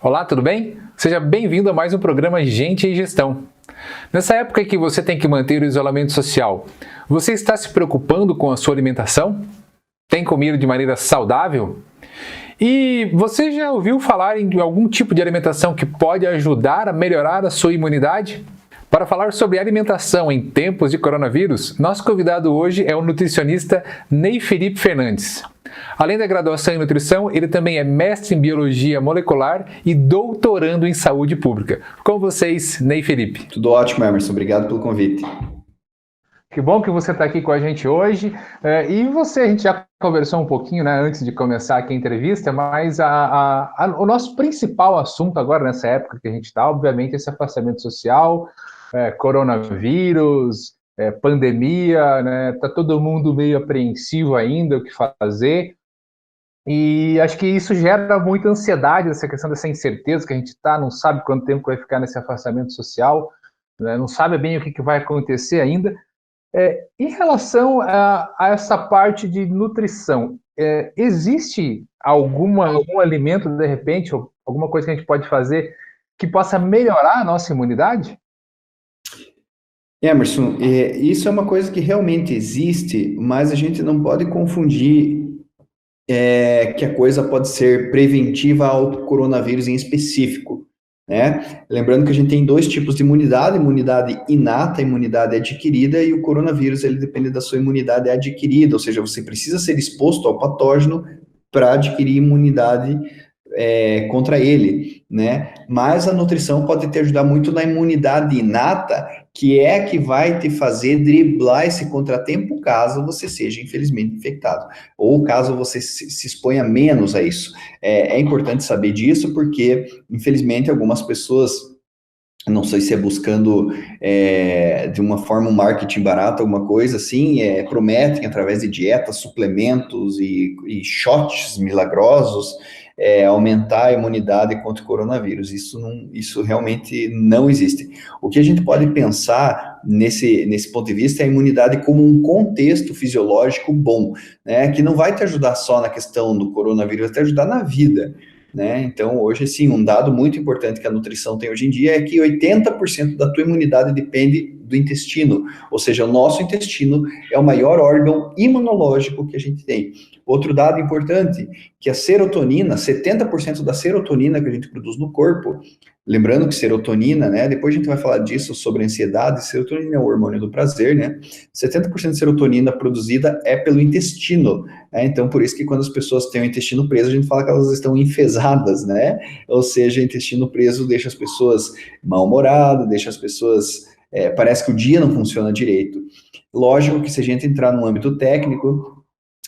Olá, tudo bem? Seja bem-vindo a mais um programa Gente em Gestão. Nessa época em que você tem que manter o isolamento social, você está se preocupando com a sua alimentação? Tem comido de maneira saudável? E você já ouviu falar em algum tipo de alimentação que pode ajudar a melhorar a sua imunidade? Para falar sobre alimentação em tempos de coronavírus, nosso convidado hoje é o nutricionista Ney Felipe Fernandes. Além da graduação em nutrição, ele também é mestre em biologia molecular e doutorando em saúde pública. Com vocês, Ney Felipe. Tudo ótimo, Emerson. Obrigado pelo convite. Que bom que você está aqui com a gente hoje. E você, a gente já conversou um pouquinho, né, antes de começar aqui a entrevista, mas o nosso principal assunto agora, nessa época que a gente está, obviamente, é esse afastamento social, coronavírus, pandemia, né? Tá todo mundo meio apreensivo ainda o que fazer. E acho que isso gera muita ansiedade, essa questão dessa incerteza que a gente está, não sabe quanto tempo vai ficar nesse afastamento social, né? Não sabe bem o que vai acontecer ainda. Em relação a essa parte de nutrição, existe algum alimento, de repente, ou alguma coisa que a gente pode fazer que possa melhorar a nossa imunidade? Emerson, isso é uma coisa que realmente existe, mas a gente não pode confundir que a coisa pode ser preventiva ao coronavírus em específico, né? Lembrando que a gente tem dois tipos de imunidade: imunidade inata, imunidade adquirida, e o coronavírus ele depende da sua imunidade adquirida, ou seja, você precisa ser exposto ao patógeno para adquirir imunidade contra ele, né? Mas a nutrição pode te ajudar muito na imunidade inata, que é a que vai te fazer driblar esse contratempo caso você seja infelizmente infectado, ou caso você se exponha menos a isso. É importante saber disso, porque infelizmente algumas pessoas, não sei se é buscando de uma forma um marketing barato, alguma coisa assim, prometem através de dietas, suplementos e shots milagrosos aumentar a imunidade contra o coronavírus. Isso realmente não existe. O que a gente pode pensar nesse ponto de vista é a imunidade como um contexto fisiológico bom, né, que não vai te ajudar só na questão do coronavírus, vai te ajudar na vida, né? Então, hoje, sim, um dado muito importante que a nutrição tem hoje em dia é que 80% da tua imunidade depende do intestino, ou seja, o nosso intestino é o maior órgão imunológico que a gente tem. Outro dado importante, que a serotonina, 70% da serotonina que a gente produz no corpo, lembrando que serotonina, né, depois a gente vai falar disso, sobre ansiedade, serotonina é o hormônio do prazer, né, 70% de serotonina produzida é pelo intestino, né, então por isso que quando as pessoas têm o intestino preso, a gente fala que elas estão enfesadas, né, ou seja, intestino preso deixa as pessoas mal-humoradas, deixa as pessoas, parece que o dia não funciona direito. Lógico que se a gente entrar no âmbito técnico,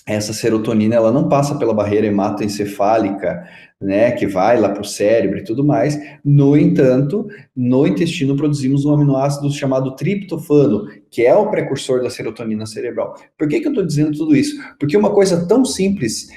essa serotonina ela não passa pela barreira hematoencefálica, né, que vai lá para o cérebro e tudo mais. No entanto, no intestino produzimos um aminoácido chamado triptofano, que é o precursor da serotonina cerebral. Por que eu estou dizendo tudo isso? Porque uma coisa tão simples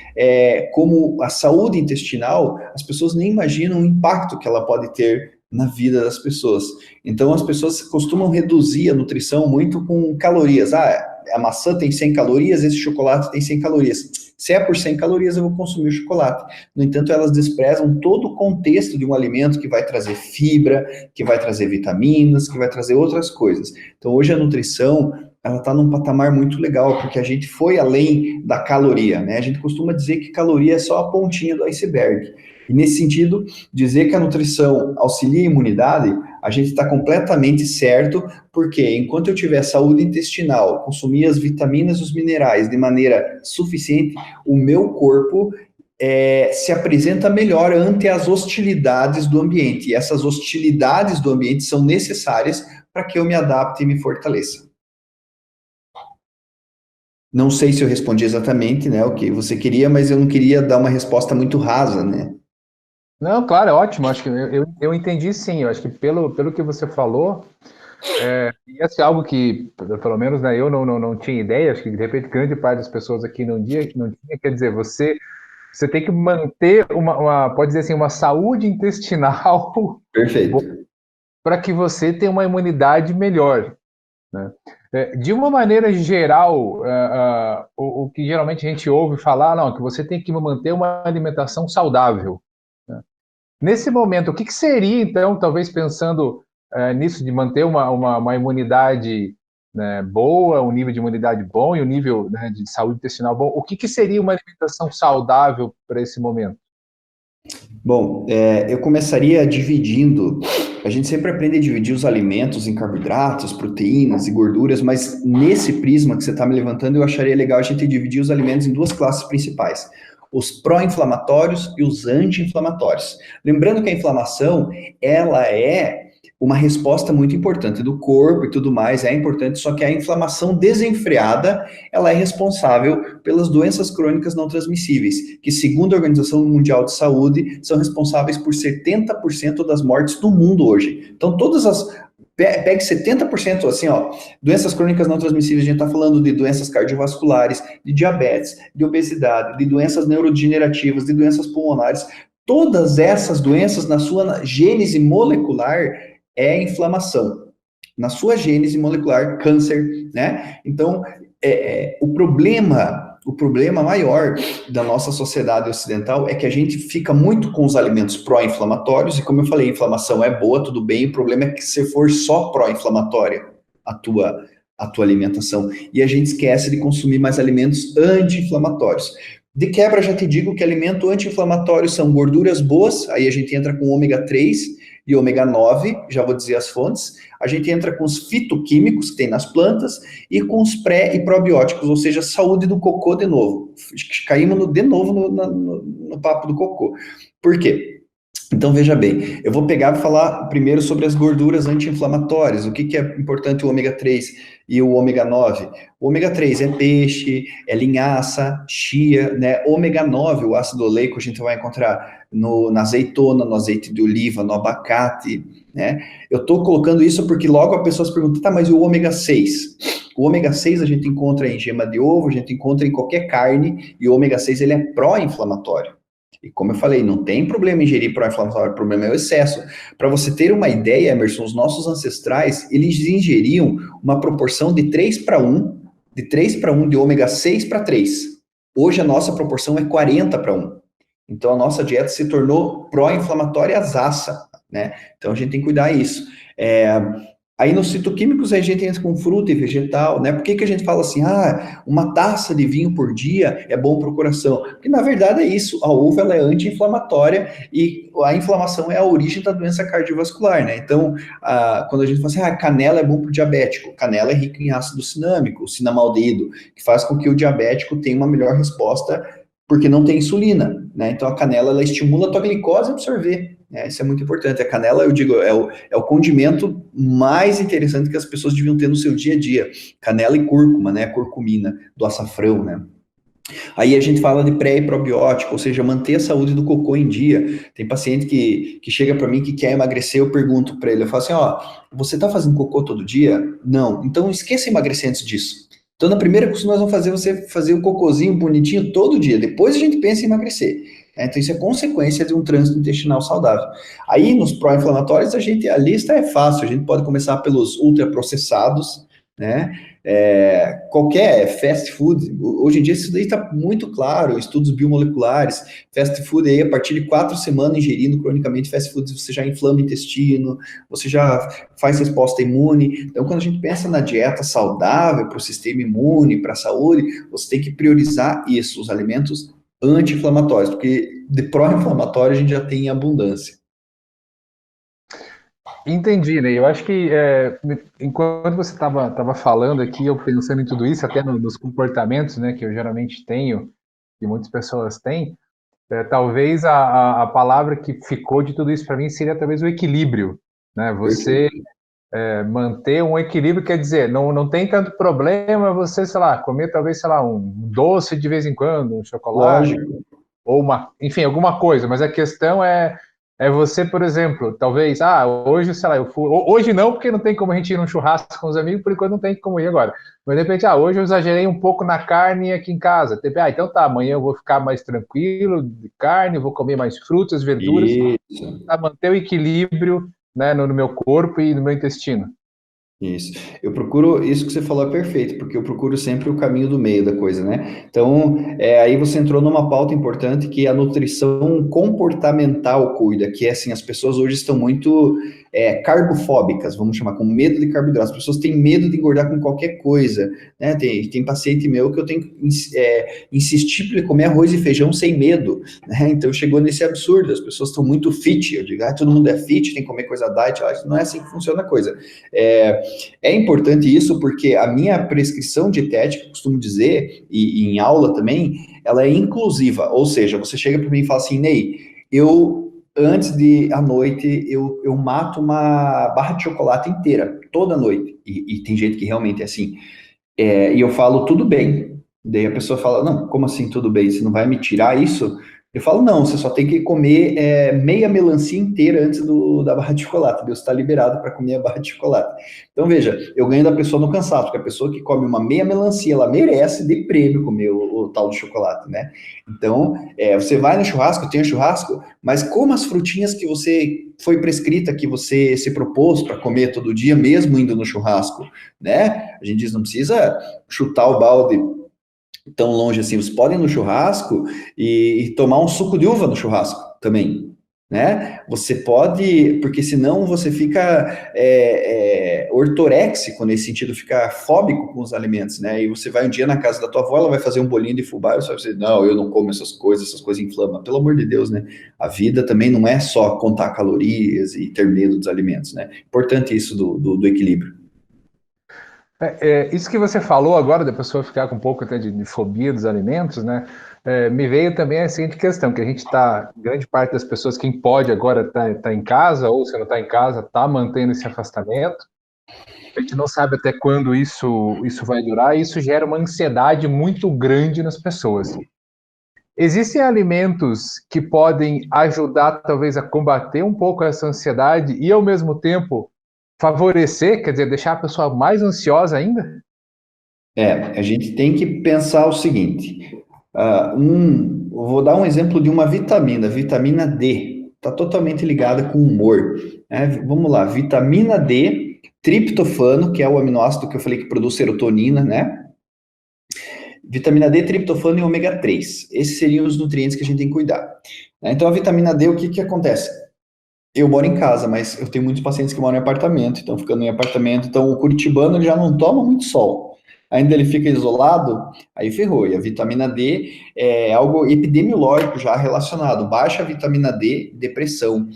como a saúde intestinal, as pessoas nem imaginam o impacto que ela pode ter na vida das pessoas. Então, as pessoas costumam reduzir a nutrição muito com calorias. A maçã tem 100 calorias, esse chocolate tem 100 calorias. Se é por 100 calorias, eu vou consumir o chocolate. No entanto, elas desprezam todo o contexto de um alimento que vai trazer fibra, que vai trazer vitaminas, que vai trazer outras coisas. Então, hoje a nutrição, ela está num patamar muito legal, porque a gente foi além da caloria, né? A gente costuma dizer que caloria é só a pontinha do iceberg. E nesse sentido, dizer que a nutrição auxilia a imunidade, a gente está completamente certo, porque enquanto eu tiver saúde intestinal, consumir as vitaminas e os minerais de maneira suficiente, o meu corpo se apresenta melhor ante as hostilidades do ambiente. E essas hostilidades do ambiente são necessárias para que eu me adapte e me fortaleça. Não sei se eu respondi exatamente, né, o que você queria, mas eu não queria dar uma resposta muito rasa, né? Não, claro, é ótimo. Acho que eu entendi, sim. Eu acho que pelo que você falou, ia ser algo que, pelo menos, né, eu não tinha ideia. Acho que, de repente, grande parte das pessoas aqui não tinha. Quer dizer, você tem que manter pode dizer assim, uma saúde intestinal Perfeito. para que você tenha uma imunidade melhor, né? De uma maneira geral, o que geralmente a gente ouve falar, não, que você tem que manter uma alimentação saudável, né? Nesse momento, o que seria, então, talvez pensando nisso, de manter uma imunidade, né, boa, um nível de imunidade bom e um nível, né, de saúde intestinal bom, o que seria uma alimentação saudável para esse momento? Bom, eu começaria dividindo. A gente sempre aprende a dividir os alimentos em carboidratos, proteínas e gorduras, mas nesse prisma que você está me levantando, eu acharia legal a gente dividir os alimentos em duas classes principais: os pró-inflamatórios e os anti-inflamatórios. Lembrando que a inflamação, ela é uma resposta muito importante do corpo e tudo mais, é importante, só que a inflamação desenfreada, ela é responsável pelas doenças crônicas não transmissíveis, que segundo a Organização Mundial de Saúde, são responsáveis por 70% das mortes do mundo hoje. Então, pegue 70% assim, ó, doenças crônicas não transmissíveis, a gente está falando de doenças cardiovasculares, de diabetes, de obesidade, de doenças neurodegenerativas, de doenças pulmonares, todas essas doenças na sua gênese molecular é inflamação. Na sua gênese molecular, câncer, né? Então, o problema maior da nossa sociedade ocidental é que a gente fica muito com os alimentos pró-inflamatórios, e como eu falei, a inflamação é boa, tudo bem, o problema é que se for só pró-inflamatória a tua alimentação, e a gente esquece de consumir mais alimentos anti-inflamatórios. De quebra, já te digo que alimento anti-inflamatório são gorduras boas, aí a gente entra com ômega 3 e ômega 9, já vou dizer as fontes. A gente entra com os fitoquímicos que tem nas plantas e com os pré e probióticos, ou seja, saúde do cocô de novo. Caímos de novo no papo do cocô. Por quê? Então, veja bem, eu vou pegar e falar primeiro sobre as gorduras anti-inflamatórias. O que é importante o ômega 3 e o ômega 9? O ômega 3 é peixe, é linhaça, chia, né? Ômega 9, o ácido oleico, a gente vai encontrar na azeitona, no azeite de oliva, no abacate, né? Eu estou colocando isso porque logo a pessoa se pergunta, tá, mas e o ômega 6? O ômega 6 a gente encontra em gema de ovo, a gente encontra em qualquer carne, e o ômega 6 ele é pró-inflamatório. E como eu falei, não tem problema ingerir pró-inflamatório, o problema é o excesso. Para você ter uma ideia, Emerson, os nossos ancestrais, eles ingeriam uma proporção de 3:1, de ômega 6 para 3. Hoje a nossa proporção é 40:1. Então a nossa dieta se tornou pró-inflamatória zaça, né? Então a gente tem que cuidar disso. Aí nos fitoquímicos a gente entra com fruta e vegetal, né? Por que a gente fala assim, uma taça de vinho por dia é bom para o coração? Porque na verdade é isso, a uva ela é anti-inflamatória e a inflamação é a origem da doença cardiovascular, né? Então, quando a gente fala assim, canela é bom para o diabético, canela é rica em ácido cinâmico, o cinnamaldeído, que faz com que o diabético tenha uma melhor resposta porque não tem insulina, né? Então a canela ela estimula a tua glicose a absorver. Isso é muito importante. A canela, eu digo, é o condimento mais interessante que as pessoas deviam ter no seu dia a dia. Canela e cúrcuma, né? A curcumina do açafrão, né? Aí a gente fala de pré e probiótico, ou seja, manter a saúde do cocô em dia. Tem paciente que chega para mim que quer emagrecer, eu pergunto para ele, eu falo assim, você tá fazendo cocô todo dia? Não. Então esqueça emagrecer antes disso. Então, na primeira coisa que nós vamos fazer, você fazer o cocôzinho bonitinho todo dia. Depois a gente pensa em emagrecer. Então, isso é consequência de um trânsito intestinal saudável. Aí, nos pró-inflamatórios, a lista é fácil. A gente pode começar pelos ultraprocessados, né? Qualquer fast food, hoje em dia isso daí está muito claro, estudos biomoleculares, fast food aí, a partir de 4 semanas ingerindo cronicamente fast food, você já inflama o intestino, você já faz resposta imune. Então, quando a gente pensa na dieta saudável para o sistema imune, para a saúde, você tem que priorizar isso, os alimentos anti-inflamatórios, porque de pró-inflamatório a gente já tem em abundância. Entendi, né? Eu acho que enquanto você estava falando aqui, eu pensando em tudo isso, até nos comportamentos, né, que eu geralmente tenho, que muitas pessoas têm, talvez a palavra que ficou de tudo isso para mim seria talvez o equilíbrio, né? Você Perfeito. manter um equilíbrio, quer dizer, não tem tanto problema você, sei lá, comer talvez, sei lá, um doce de vez em quando, um chocolate, Lógico. ou enfim, alguma coisa, mas a questão é você, por exemplo, talvez, hoje, sei lá, hoje não, porque não tem como a gente ir num churrasco com os amigos, por enquanto não tem como ir agora, mas de repente, hoje eu exagerei um pouco na carne aqui em casa, então tá, amanhã eu vou ficar mais tranquilo de carne, vou comer mais frutas, verduras, Isso. para manter o equilíbrio, né, no meu corpo e no meu intestino. Isso. Eu procuro, isso que você falou é perfeito, porque eu procuro sempre o caminho do meio da coisa, né? Então, aí você entrou numa pauta importante que a nutrição comportamental cuida, que é assim, as pessoas hoje estão muito carbofóbicas, vamos chamar, com medo de carboidratos. As pessoas têm medo de engordar com qualquer coisa, né? Tem paciente meu que eu tenho que insistir para ele comer arroz e feijão sem medo, né? Então chegou nesse absurdo, as pessoas estão muito fit, eu digo, todo mundo é fit, tem que comer coisa diet, não é assim que funciona a coisa. É importante isso porque a minha prescrição dietética, eu costumo dizer, e em aula também, ela é inclusiva, ou seja, você chega para mim e fala assim, Ney, antes de à noite, eu mato uma barra de chocolate inteira, toda noite, e tem gente que realmente é assim, e eu falo, tudo bem, daí a pessoa fala, não, como assim tudo bem, você não vai me tirar isso? Eu falo, não, você só tem que comer meia melancia inteira antes da barra de chocolate. Deus está liberado para comer a barra de chocolate. Então, veja, eu ganho da pessoa no cansaço, porque a pessoa que come uma meia melancia, ela merece de prêmio comer o tal do chocolate, né? Então, você vai no churrasco, tem um churrasco, mas como as frutinhas que você foi prescrita, que você se propôs para comer todo dia, mesmo indo no churrasco, né? A gente diz, não precisa chutar o balde tão longe assim. Vocês podem ir no churrasco e tomar um suco de uva no churrasco também, né? Você pode, porque senão você fica ortoréxico nesse sentido, fica fóbico com os alimentos, né? E você vai um dia na casa da tua avó, ela vai fazer um bolinho de fubá e você vai dizer, não, eu não como essas coisas inflamam. Pelo amor de Deus, né? A vida também não é só contar calorias e ter medo dos alimentos, né? Importante isso do equilíbrio. Isso que você falou agora, da pessoa ficar com um pouco até de fobia dos alimentos, né? Me veio também a seguinte questão, que a gente está, grande parte das pessoas, quem pode agora tá em casa, ou se não está em casa, está mantendo esse afastamento. A gente não sabe até quando isso vai durar, e isso gera uma ansiedade muito grande nas pessoas. Existem alimentos que podem ajudar, talvez, a combater um pouco essa ansiedade e, ao mesmo tempo, favorecer, quer dizer, deixar a pessoa mais ansiosa ainda? A gente tem que pensar o seguinte: vou dar um exemplo de uma vitamina, vitamina D, está totalmente ligada com o humor, né? Vamos lá, vitamina D, triptofano, que é o aminoácido que eu falei que produz serotonina, né? Vitamina D, triptofano e ômega 3. Esses seriam os nutrientes que a gente tem que cuidar, né? Então, a vitamina D, o que acontece? Eu moro em casa, mas eu tenho muitos pacientes que moram em apartamento, então ficando em apartamento, então o curitibano ele já não toma muito sol. Ainda ele fica isolado, aí ferrou. E a vitamina D é algo epidemiológico já relacionado. Baixa vitamina D, depressão.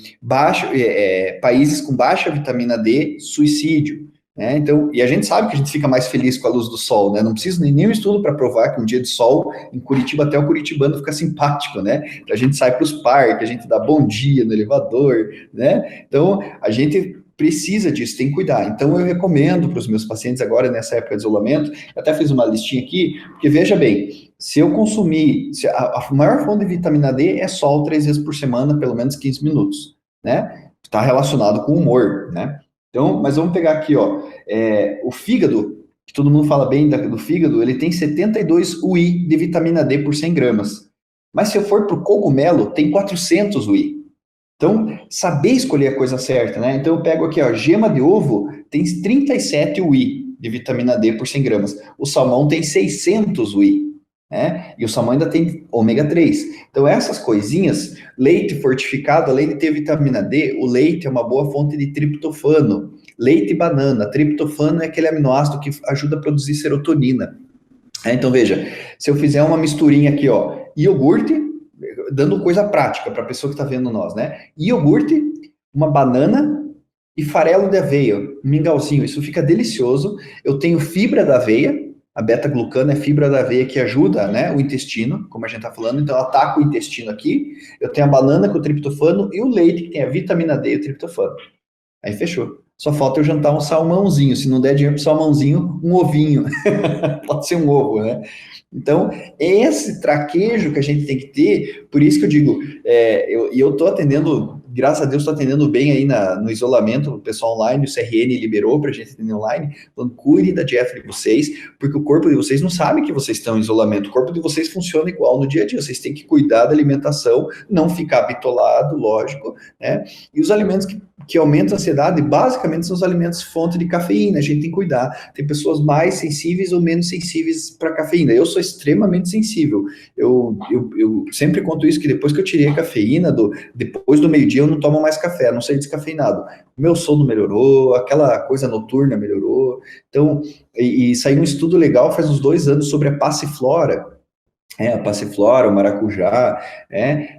Países com baixa vitamina D, suicídio. Né? Então, e a gente sabe que a gente fica mais feliz com a luz do sol, né? Não precisa nenhum estudo para provar que um dia de sol em Curitiba até o curitibano fica simpático, né? A gente sai para os parques, a gente dá bom dia no elevador, né? Então, a gente precisa disso, tem que cuidar. Então, eu recomendo para os meus pacientes agora, nessa época de isolamento, eu até fiz uma listinha aqui, porque veja bem, se eu consumir, a maior fonte de vitamina D é sol 3 vezes por semana, pelo menos 15 minutos, né? Está relacionado com o humor, né? Então, mas vamos pegar aqui, ó, o fígado, que todo mundo fala bem do fígado, ele tem 72 UI de vitamina D por 100 gramas. Mas se eu for para o cogumelo, tem 400 UI. Então, saber escolher a coisa certa, né? Então, eu pego aqui, ó, gema de ovo tem 37 UI de vitamina D por 100 gramas. O salmão tem 600 UI, né? E o salmão ainda tem ômega 3. Então, essas coisinhas, leite fortificado, além de ter vitamina D, o leite é uma boa fonte de triptofano. Leite e banana. Triptofano é aquele aminoácido que ajuda a produzir serotonina. Então, veja, se eu fizer uma misturinha aqui, ó, iogurte, dando coisa prática para a pessoa que está vendo nós, né? Iogurte, uma banana e farelo de aveia, um mingauzinho. Isso fica delicioso. Eu tenho fibra da aveia, a beta-glucana é fibra da aveia que ajuda, né, o intestino, como a gente está falando, então ataca o intestino aqui. Eu tenho a banana com o triptofano e o leite que tem a vitamina D e o triptofano. Aí fechou. Só falta eu jantar um salmãozinho. Se não der dinheiro pro salmãozinho, um ovinho. Pode ser um ovo, né? Então, esse traquejo que a gente tem que ter, por isso que eu digo, eu estou atendendo graças a Deus, estou atendendo bem aí no isolamento, o pessoal online, o CRN liberou para a gente atender online, falando, cuide da dieta de vocês, porque o corpo de vocês não sabe que vocês estão em isolamento, o corpo de vocês funciona igual no dia a dia, vocês têm que cuidar da alimentação, não ficar bitolado, lógico, né? E os alimentos que aumentam a ansiedade, basicamente são os alimentos fonte de cafeína, a gente tem que cuidar. Tem pessoas mais sensíveis ou menos sensíveis para cafeína. Eu sou extremamente sensível. Eu sempre conto isso, que depois que eu tirei a cafeína, depois do meio-dia eu não tomo mais café, a não ser descafeinado. O meu sono melhorou, aquela coisa noturna melhorou. Então, e saiu um estudo legal faz uns 2 anos sobre a passiflora, a passiflora, o maracujá,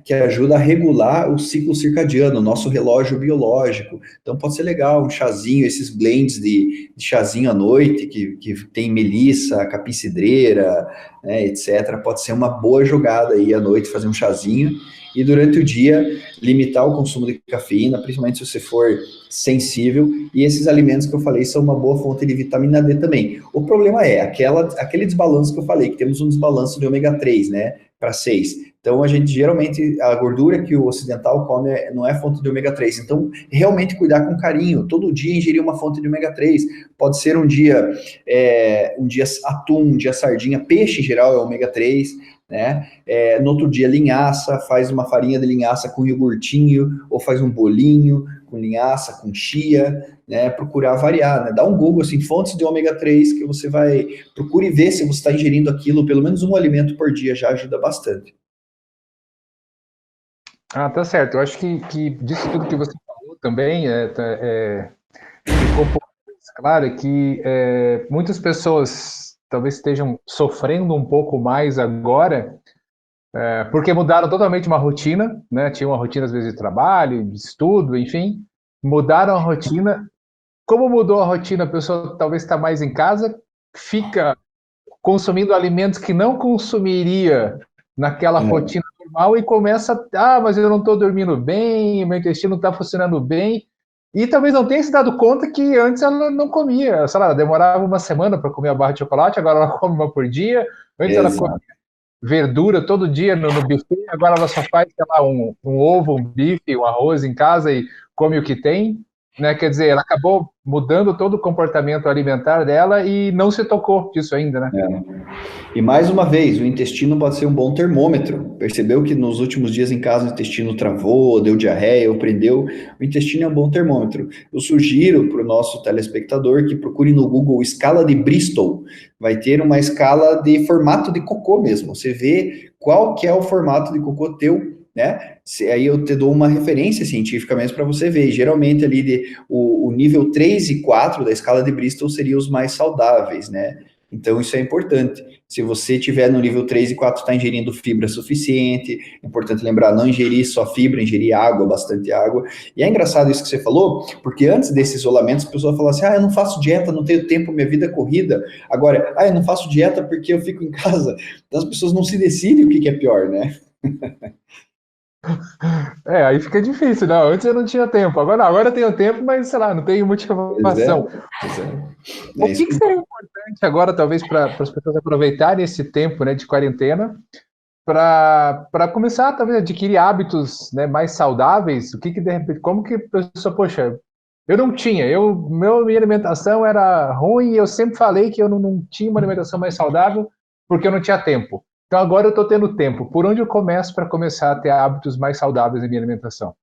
que ajuda a regular o ciclo circadiano, o nosso relógio biológico. Então pode ser legal, um chazinho, esses blends de chazinho à noite, que tem melissa, capim-cidreira, etc. Pode ser uma boa jogada aí à noite, fazer um chazinho, e durante o dia limitar o consumo de cafeína, principalmente se você for sensível, e esses alimentos que eu falei são uma boa fonte de vitamina D também. O problema é aquele desbalanço que eu falei, que temos um desbalanço de ômega 3, né, para 6. Então, a gente, geralmente, a gordura que o ocidental come não é fonte de ômega 3. Então, realmente cuidar com carinho. Todo dia ingerir uma fonte de ômega 3. Pode ser um dia atum, um dia sardinha, peixe em geral é ômega 3, né? No outro dia, linhaça, faz uma farinha de linhaça com iogurtinho, ou faz um bolinho com linhaça, com chia, né? Procurar variar, né? Dá um Google, assim, fontes de ômega 3, que você vai... Procure ver se você está ingerindo aquilo, pelo menos um alimento por dia, já ajuda bastante. Tá certo. Eu acho que disso tudo que você falou também ficou um pouco mais claro que muitas pessoas talvez estejam sofrendo um pouco mais agora, porque mudaram totalmente uma rotina, né? Tinha uma rotina às vezes de trabalho, de estudo, enfim, mudaram a rotina. Como mudou a rotina, a pessoa talvez está mais em casa, fica consumindo alimentos que não consumiria naquela rotina normal e começa, mas eu não estou dormindo bem, meu intestino não está funcionando bem, e talvez não tenha se dado conta que antes ela não comia, sei lá, demorava uma semana para comer a barra de chocolate, agora ela come uma por dia, antes ela comia verdura todo dia no buffet, agora ela só faz, sei lá, um ovo, um bife, um arroz em casa e come o que tem, né? Quer dizer, ela acabou mudando todo o comportamento alimentar dela e não se tocou disso ainda, né? E mais uma vez, o intestino pode ser um bom termômetro. Percebeu que nos últimos dias em casa o intestino travou, deu diarreia ou prendeu? O intestino é um bom termômetro. Eu sugiro para o nosso telespectador que procure no Google escala de Bristol. Vai ter uma escala de formato de cocô mesmo. Você vê qual que é o formato de cocô teu, né? Aí eu te dou uma referência científica mesmo para você ver. Geralmente ali o nível 3 e 4 da escala de Bristol seriam os mais saudáveis, né? Então isso é importante. Se você estiver no nível 3 e 4, está ingerindo fibra suficiente, é importante lembrar, não ingerir só fibra, ingerir água, bastante água. E é engraçado isso que você falou, porque antes desse isolamento, as pessoas falavam assim, eu não faço dieta, não tenho tempo, minha vida é corrida. Agora, eu não faço dieta porque eu fico em casa. Então as pessoas não se decidem o que é pior, né? Aí fica difícil, né? Antes eu não tinha tempo, agora eu tenho tempo, mas sei lá, não tenho motivação. O que seria importante agora, talvez, para as pessoas aproveitarem esse tempo, né, de quarentena, para começar, talvez, a adquirir hábitos, né, mais saudáveis? De repente, como que a pessoa, poxa, eu não tinha, minha alimentação era ruim e eu sempre falei que eu não tinha uma alimentação mais saudável porque eu não tinha tempo. Então agora eu estou tendo tempo. Por onde eu começo para começar a ter hábitos mais saudáveis na minha alimentação?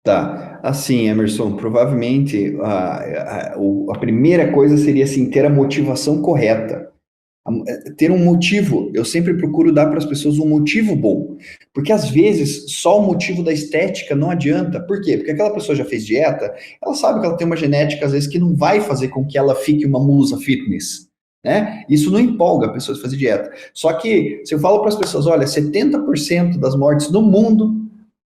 Tá, assim, Emerson, provavelmente a primeira coisa seria assim, ter a motivação correta. Ter um motivo. Eu sempre procuro dar para as pessoas um motivo bom. Porque às vezes só o motivo da estética não adianta. Por quê? Porque aquela pessoa já fez dieta, ela sabe que ela tem uma genética, às vezes, que não vai fazer com que ela fique uma musa fitness. Né? Isso não empolga a pessoa a fazer dieta. Só que, se eu falo para as pessoas, olha, 70% das mortes do mundo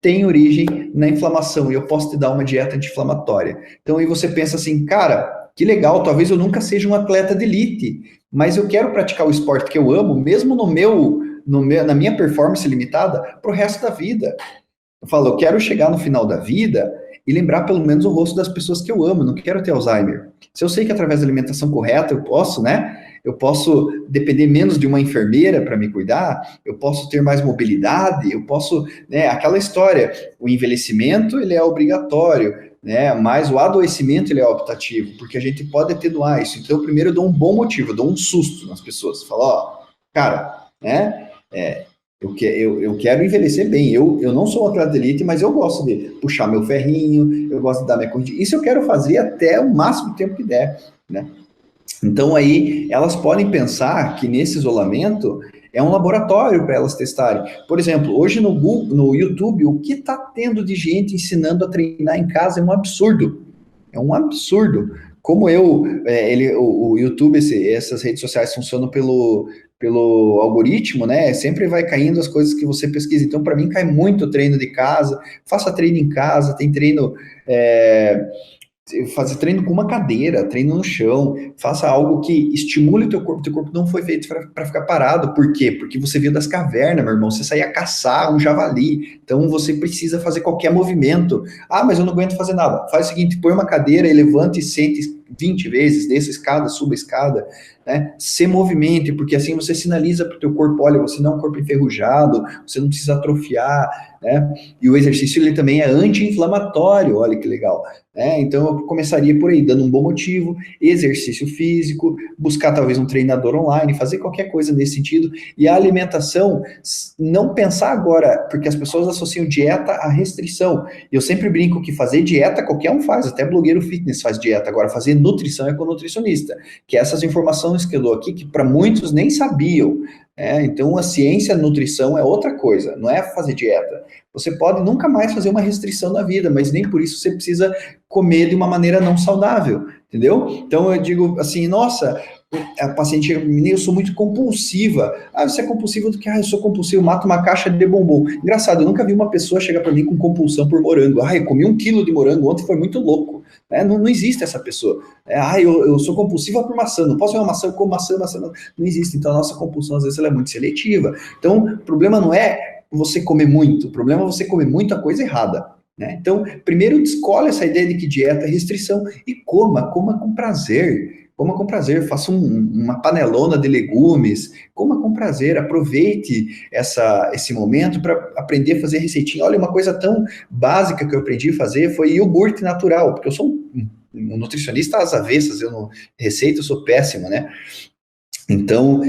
tem origem na inflamação, e eu posso te dar uma dieta anti-inflamatória. Então aí você pensa assim, cara, que legal, talvez eu nunca seja um atleta de elite, mas eu quero praticar o esporte que eu amo, mesmo na minha performance limitada, pro resto da vida. Eu falo, eu quero chegar no final da vida e lembrar pelo menos o rosto das pessoas que eu amo, não quero ter Alzheimer. Se eu sei que através da alimentação correta eu posso, né, eu posso depender menos de uma enfermeira para me cuidar, eu posso ter mais mobilidade, eu posso, né, aquela história, o envelhecimento, ele é obrigatório, né, mas o adoecimento, ele é optativo, porque a gente pode atenuar isso. Então, primeiro eu dou um bom motivo, eu dou um susto nas pessoas, falo, ó, cara, né, eu quero envelhecer bem. Eu não sou um atleta de elite, mas eu gosto de puxar meu ferrinho, eu gosto de dar minha corrida. Isso eu quero fazer até o máximo tempo que der, né? Então aí elas podem pensar que nesse isolamento é um laboratório para elas testarem. Por exemplo, hoje no Google, no YouTube, o que está tendo de gente ensinando a treinar em casa é um absurdo. É um absurdo. Como o YouTube, essas redes sociais funcionam pelo algoritmo, né? Sempre vai caindo as coisas que você pesquisa. Então, para mim, cai muito treino de casa. Faça treino em casa, tem treino. Fazer treino com uma cadeira, treino no chão, faça algo que estimule o teu corpo não foi feito para ficar parado. Por quê? Porque você veio das cavernas, meu irmão, você saía caçar um javali, então você precisa fazer qualquer movimento. Ah, mas eu não aguento fazer nada. Faz o seguinte, põe uma cadeira e levanta e sente 20 vezes, desça a escada, suba a escada, né? Se movimente, porque assim você sinaliza para o teu corpo, olha, você não é um corpo enferrujado, você não precisa atrofiar, né? E o exercício, ele também é anti-inflamatório, olha que legal, né? Então eu começaria por aí, dando um bom motivo, exercício físico, buscar talvez um treinador online, fazer qualquer coisa nesse sentido, e a alimentação, não pensar agora, porque as pessoas associam dieta à restrição. Eu sempre brinco que fazer dieta qualquer um faz, até blogueiro fitness faz dieta, agora fazer nutrição é com nutricionista, que essas informações que eu dou aqui, que para muitos nem sabiam, então a ciência, a nutrição é outra coisa, não é fazer dieta. Você pode nunca mais fazer uma restrição na vida, mas nem por isso você precisa comer de uma maneira não saudável, entendeu? Então eu digo assim, nossa, a paciente chega para mim, eu sou muito compulsiva. Ah, você é compulsiva do que? Ah, eu sou compulsivo, mato uma caixa de bombom. Engraçado, eu nunca vi uma pessoa chegar para mim com compulsão por morango. Ah, eu comi 1 quilo de morango, ontem foi muito louco. Não existe essa pessoa. Eu sou compulsiva por maçã, não posso comer uma maçã, eu como maçã, não existe. Então a nossa compulsão, às vezes, ela é muito seletiva. Então, o problema não é você comer muito, o problema é você comer muita coisa errada. Né? Então, primeiro escolhe essa ideia de que dieta é restrição e coma com prazer. Coma com prazer, faça uma panelona de legumes, coma com prazer, aproveite esse momento para aprender a fazer receitinha. Olha, uma coisa tão básica que eu aprendi a fazer foi iogurte natural, porque eu sou um nutricionista às avessas, receita eu sou péssimo, né? Então,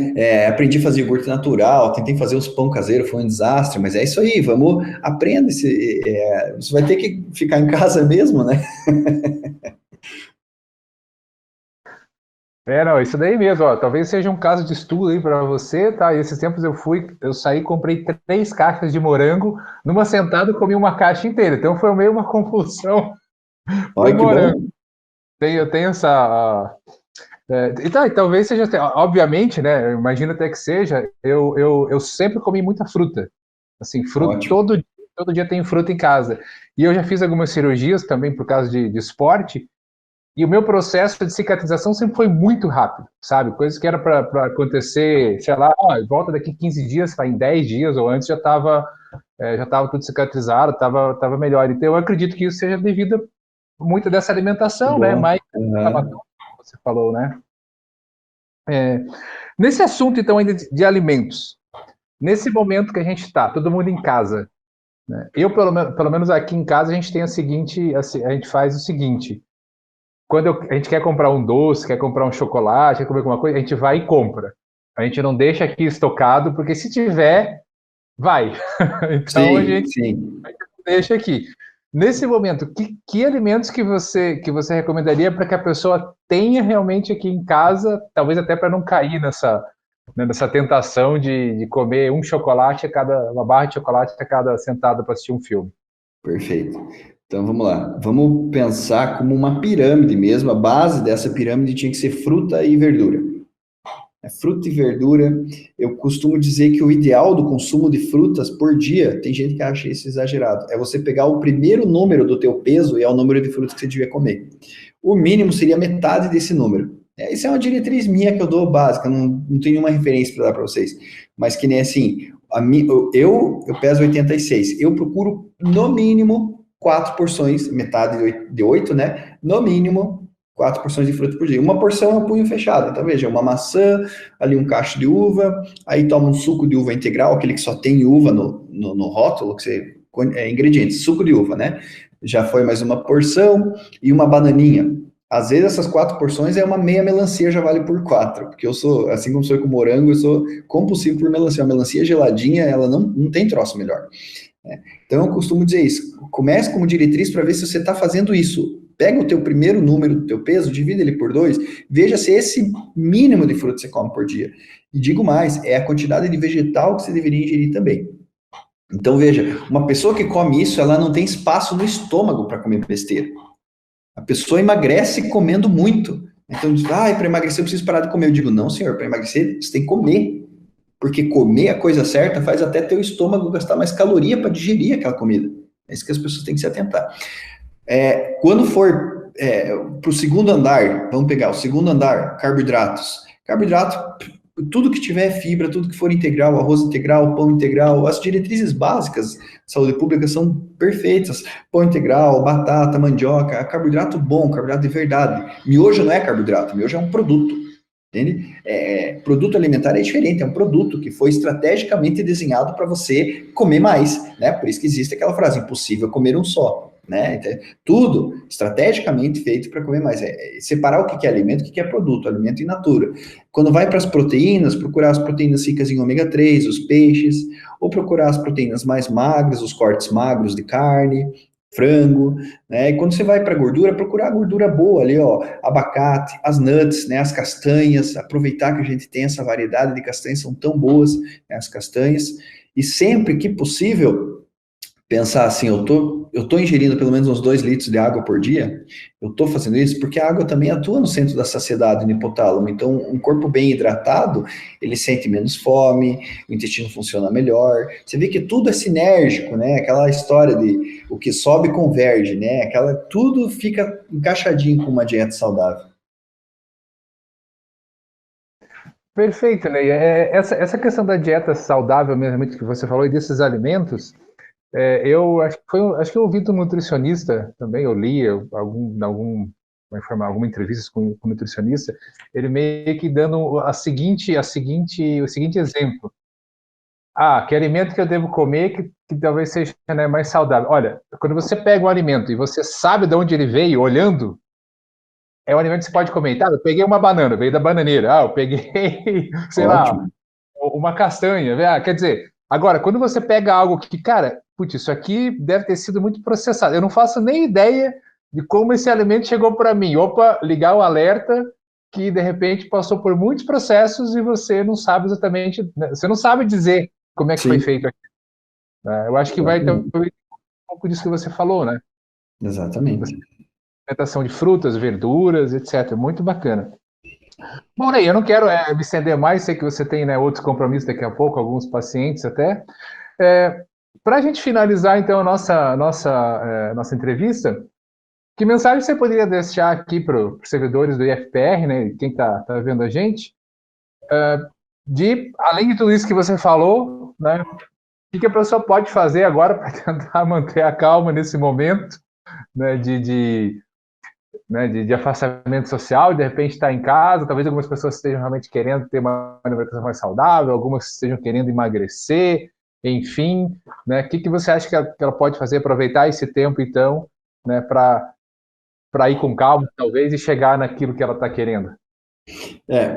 aprendi a fazer iogurte natural, tentei fazer os pão caseiro, foi um desastre, mas é isso aí, aprenda. Você vai ter que ficar em casa mesmo, né? Não, isso daí mesmo, ó, talvez seja um caso de estudo aí para você, tá? E esses tempos eu saí, comprei 3 caixas de morango, numa sentada comi uma caixa inteira, então foi meio uma compulsão por Olha que morango. bom. Eu tenho essa... e talvez seja, obviamente, né, eu imagino até que seja, eu sempre comi muita fruta, assim, fruta, todo dia tem fruta em casa, e eu já fiz algumas cirurgias também por causa de esporte, e o meu processo de cicatrização sempre foi muito rápido, sabe? Coisas que era para acontecer, sei lá, volta daqui 15 dias, em 10 dias ou antes já estava tudo cicatrizado, estava melhor. Então eu acredito que isso seja devido a muito dessa alimentação, né? Mais você falou, né? Nesse assunto, então, ainda de alimentos, nesse momento que a gente está, todo mundo em casa, né? Eu, pelo menos aqui em casa, a gente tem a gente faz o seguinte: quando a gente quer comprar um doce, quer comprar um chocolate, quer comer alguma coisa, a gente vai e compra. A gente não deixa aqui estocado, porque se tiver, vai. Então a gente deixa aqui. Nesse momento, que alimentos que você recomendaria para que a pessoa tenha realmente aqui em casa, talvez até para não cair nessa tentação de comer uma barra de chocolate a cada sentada para assistir um filme? Perfeito. Então vamos lá. Vamos pensar como uma pirâmide mesmo. A base dessa pirâmide tinha que ser fruta e verdura. Fruta e verdura, eu costumo dizer que o ideal do consumo de frutas por dia, tem gente que acha isso exagerado, é você pegar o primeiro número do teu peso e é o número de frutas que você devia comer. O mínimo seria metade desse número. Isso é uma diretriz minha que eu dou básica, não tenho nenhuma referência para dar para vocês. Mas que nem assim, eu peso 86, eu procuro no mínimo 4 porções, metade de 8, né? No mínimo 4 porções de fruta por dia. Uma porção é um punho fechado. Então, veja, uma maçã, ali um cacho de uva, aí toma um suco de uva integral, aquele que só tem uva no rótulo, que você, ingredientes, suco de uva, né? Já foi mais uma porção e uma bananinha. Às vezes essas 4 porções é uma meia melancia, já vale por 4, porque eu sou, assim como sou com morango, eu sou compulsivo por melancia. A melancia geladinha, ela não tem troço melhor. Então eu costumo dizer isso, comece como diretriz para ver se você está fazendo isso. Pega o teu primeiro número do teu peso, divide ele por 2, veja se esse mínimo de fruta você come por dia. E digo mais, é a quantidade de vegetal que você deveria ingerir também. Então veja, uma pessoa que come isso, ela não tem espaço no estômago para comer besteira. A pessoa emagrece comendo muito. Então diz, para emagrecer eu preciso parar de comer. Eu digo, não senhor, para emagrecer você tem que comer. Porque comer a coisa certa faz até teu estômago gastar mais caloria para digerir aquela comida. É isso que as pessoas têm que se atentar. Quando for para o segundo andar, vamos pegar o segundo andar, carboidratos. Carboidrato, tudo que tiver fibra, tudo que for integral, arroz integral, pão integral, as diretrizes básicas de saúde pública são perfeitas. Pão integral, batata, mandioca, carboidrato bom, carboidrato de verdade. Miojo não é carboidrato, miojo é um produto. Entende? Produto alimentar é diferente, é um produto que foi estrategicamente desenhado para você comer mais, né? Por isso que existe aquela frase, impossível comer um só, né? Então, tudo estrategicamente feito para comer mais. Separar o que é alimento e o que é produto, alimento in natura. Quando vai para as proteínas, procurar as proteínas ricas em ômega 3, os peixes, ou procurar as proteínas mais magras, os cortes magros de carne, frango, né? E quando você vai para gordura, procurar a gordura boa ali, ó, abacate, as nuts, né? As castanhas, aproveitar que a gente tem essa variedade de castanhas, são tão boas, né, as castanhas, e sempre que possível, pensar assim, eu tô ingerindo pelo menos uns 2 litros de água por dia, eu tô fazendo isso porque a água também atua no centro da saciedade, no hipotálamo, então um corpo bem hidratado, ele sente menos fome, o intestino funciona melhor, você vê que tudo é sinérgico, né, aquela história de o que sobe converge, né, tudo fica encaixadinho com uma dieta saudável. Perfeito, né? Essa questão da dieta saudável mesmo que você falou e desses alimentos, eu acho que eu ouvi de um nutricionista também, eu li alguma entrevista com um nutricionista, ele meio que dando o seguinte exemplo. Que alimento que eu devo comer que talvez seja, né, mais saudável? Olha, quando você pega um alimento e você sabe de onde ele veio, olhando, é um alimento que você pode comer. Tá, eu peguei uma banana, veio da bananeira. Eu peguei, sei lá, Ótimo. uma castanha. Quer dizer, agora, quando você pega algo que, cara, putz, isso aqui deve ter sido muito processado. Eu não faço nem ideia de como esse alimento chegou para mim. Opa, ligar o alerta que, de repente, passou por muitos processos e você não sabe exatamente, né, você não sabe dizer como é que foi Sim, feito aqui. Eu acho que vai ter um exatamente. pouco disso que você falou, né? Exatamente. Alimentação de frutas, verduras, etc. Muito bacana. Bom, Ney, eu não quero me estender mais, sei que você tem, né, outros compromissos daqui a pouco, alguns pacientes até. Para a gente finalizar, então, a nossa entrevista, que mensagem você poderia deixar aqui para os servidores do IFPR, né, quem está vendo a gente, além de tudo isso que você falou, né, o que a pessoa pode fazer agora para tentar manter a calma nesse momento, né, de afastamento social, de repente estar em casa, talvez algumas pessoas estejam realmente querendo ter uma alimentação mais saudável, algumas estejam querendo emagrecer, enfim, né? O que você acha que ela pode fazer, aproveitar esse tempo, então, né, para ir com calma, talvez, e chegar naquilo que ela está querendo?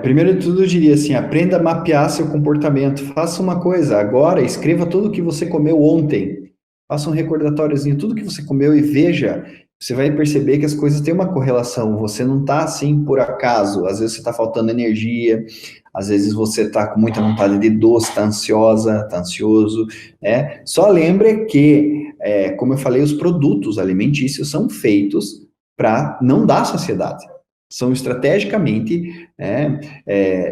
Primeiro de tudo, eu diria assim, aprenda a mapear seu comportamento. Faça uma coisa, agora escreva tudo que você comeu ontem. Faça um recordatóriozinho, tudo que você comeu e veja. Você vai perceber que as coisas têm uma correlação. Você não está assim por acaso. Às vezes você está faltando energia, às vezes você está com muita vontade de doce, está ansiosa, está ansioso. Só lembre que, como eu falei, os produtos alimentícios são feitos para não dar saciedade. São estrategicamente,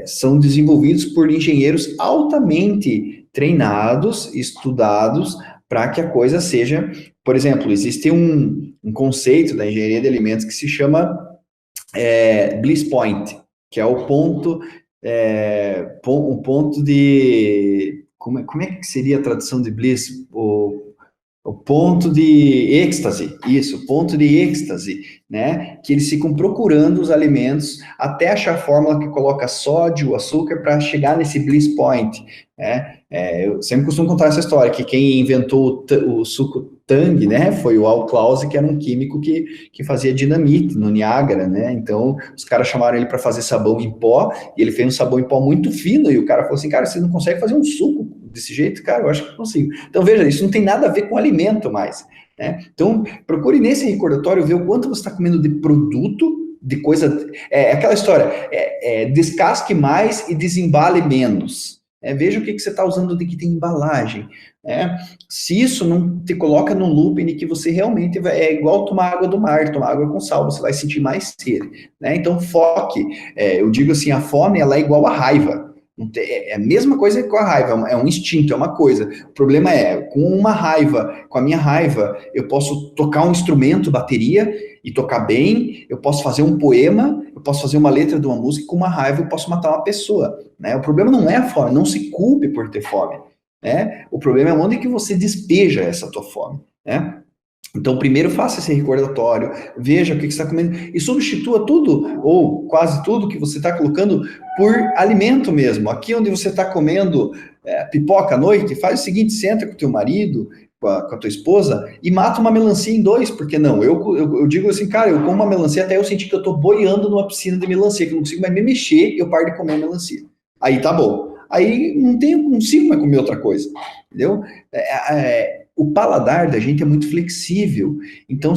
são desenvolvidos por engenheiros altamente treinados, estudados, para que a coisa seja, por exemplo, existe um conceito da engenharia de alimentos que se chama bliss point, que é o ponto, um ponto de, como é que seria a tradução de bliss? O ponto de êxtase, isso, ponto de êxtase, né? Que eles ficam procurando os alimentos até achar a fórmula que coloca sódio, açúcar para chegar nesse bliss point, né? Eu sempre costumo contar essa história, que quem inventou o suco Tang, né? Foi o Al Claus, que era um químico que fazia dinamite no Niágara, né? Então, os caras chamaram ele para fazer sabão em pó, e ele fez um sabão em pó muito fino, e o cara falou assim, cara, você não consegue fazer um suco desse jeito? Cara, eu acho que consigo. Então, veja, isso não tem nada a ver com alimento mais, né? Então, procure nesse recordatório ver o quanto você está comendo de produto, de coisa... aquela história, descasque mais e desembale menos. Veja o que você está usando de que tem embalagem. Se isso não te coloca num looping de que você realmente é igual tomar água do mar, tomar água com sal, você vai sentir mais sede, né? Então, foque. Eu digo assim, a fome, ela é igual à raiva. É a mesma coisa que com a raiva, é um instinto, é uma coisa. O problema é, com a minha raiva, eu posso tocar um instrumento, bateria, e tocar bem, eu posso fazer um poema, eu posso fazer uma letra de uma música, com uma raiva eu posso matar uma pessoa, né? O problema não é a fome, não se culpe por ter fome, né? O problema é onde que você despeja essa tua fome, né? Então, primeiro faça esse recordatório, veja o que você está comendo e substitua tudo, ou quase tudo que você está colocando por alimento mesmo. Aqui onde você está comendo pipoca à noite, faz o seguinte, senta com o teu marido, com a tua esposa, e mata uma melancia em dois, porque não? Eu digo assim, cara, eu como uma melancia até eu sentir que eu estou boiando numa piscina de melancia, que eu não consigo mais me mexer, eu paro de comer a melancia. Aí tá bom. Aí não consigo mais comer outra coisa, entendeu? O paladar da gente é muito flexível, então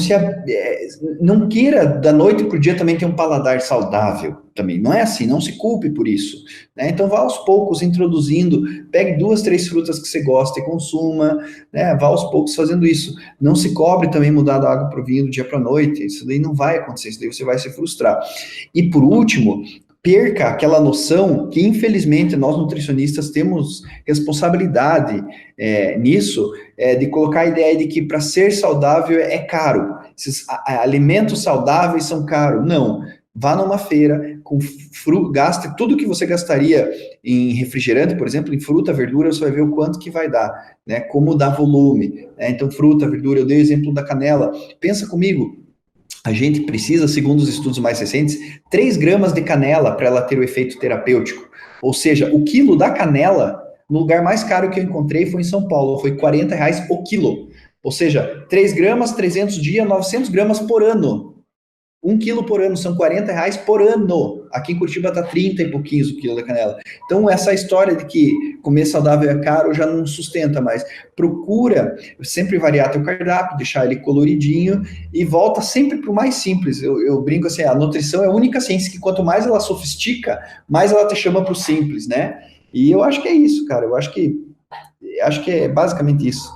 não queira da noite para o dia também ter um paladar saudável também, não é assim, não se culpe por isso, né? Então vá aos poucos introduzindo, pegue 2, 3 frutas que você gosta e consuma, né? Vá aos poucos fazendo isso, não se cobre também mudar da água para o vinho do dia para a noite, isso daí não vai acontecer, isso daí você vai se frustrar. E por último, perca aquela noção que, infelizmente, nós nutricionistas temos responsabilidade nisso, de colocar a ideia de que para ser saudável é caro. Esses alimentos saudáveis são caros. Não. Vá numa feira, gaste tudo que você gastaria em refrigerante, por exemplo, em fruta, verdura, você vai ver o quanto que vai dar, né? Como dá volume. Né? Então, fruta, verdura, eu dei o exemplo da canela. Pensa comigo, a gente precisa, segundo os estudos mais recentes, 3 gramas de canela para ela ter o efeito terapêutico. Ou seja, o quilo da canela, no lugar mais caro que eu encontrei foi em São Paulo, foi R$40 o quilo. Ou seja, 3 gramas, 300 dias, 900 gramas por ano. 1 quilo por ano, são R$40 por ano. Aqui em Curitiba está 30 e pouquinhos o quilo da canela. Então, essa história de que comer saudável é caro já não sustenta mais. Procura sempre variar teu cardápio, deixar ele coloridinho e volta sempre para o mais simples. Eu brinco assim, a nutrição é a única ciência que quanto mais ela sofistica, mais ela te chama para o simples, né? E eu acho que é isso, cara. Eu acho que é basicamente isso.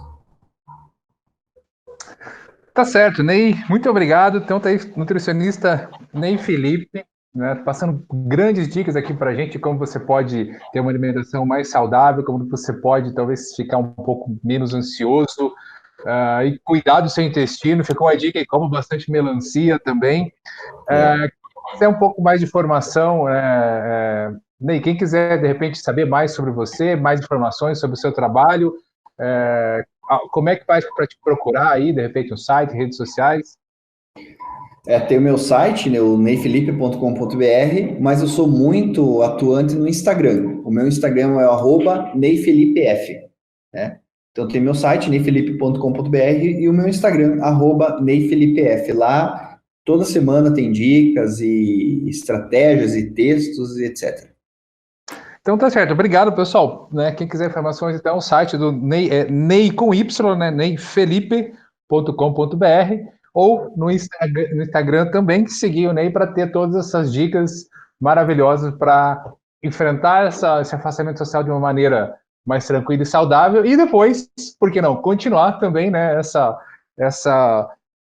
Tá certo, Ney, muito obrigado. Então tá aí, nutricionista Ney Felipe, né, passando grandes dicas aqui pra gente de como você pode ter uma alimentação mais saudável, como você pode talvez ficar um pouco menos ansioso e cuidar do seu intestino. Ficou uma dica aí, como bastante melancia também. Se quiser um pouco mais de informação, Ney, quem quiser de repente saber mais sobre você, mais informações sobre o seu trabalho, como é que faz para te procurar aí, de repente, um site, redes sociais? Tem o meu site, né, o neifelipe.com.br, mas eu sou muito atuante no Instagram. O meu Instagram é @neifelipeF, né? Então tem meu site, neifelipe.com.br, e o meu Instagram, @neifelipeF. Lá, toda semana tem dicas e estratégias e textos e etc. Então tá certo, obrigado pessoal, né? Quem quiser informações, então o site do Ney, Ney com Y, né? neifelipe.com.br, ou no Instagram também, que seguir o Ney para ter todas essas dicas maravilhosas para enfrentar esse afastamento social de uma maneira mais tranquila e saudável, e depois, por que não, continuar também, né?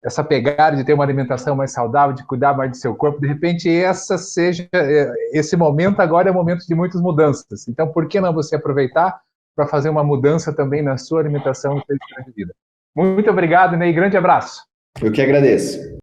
Essa pegada de ter uma alimentação mais saudável, de cuidar mais do seu corpo, de repente esse momento agora é um momento de muitas mudanças. Então, por que não você aproveitar para fazer uma mudança também na sua alimentação e sua história de vida? Muito obrigado, Ney, grande abraço. Eu que agradeço.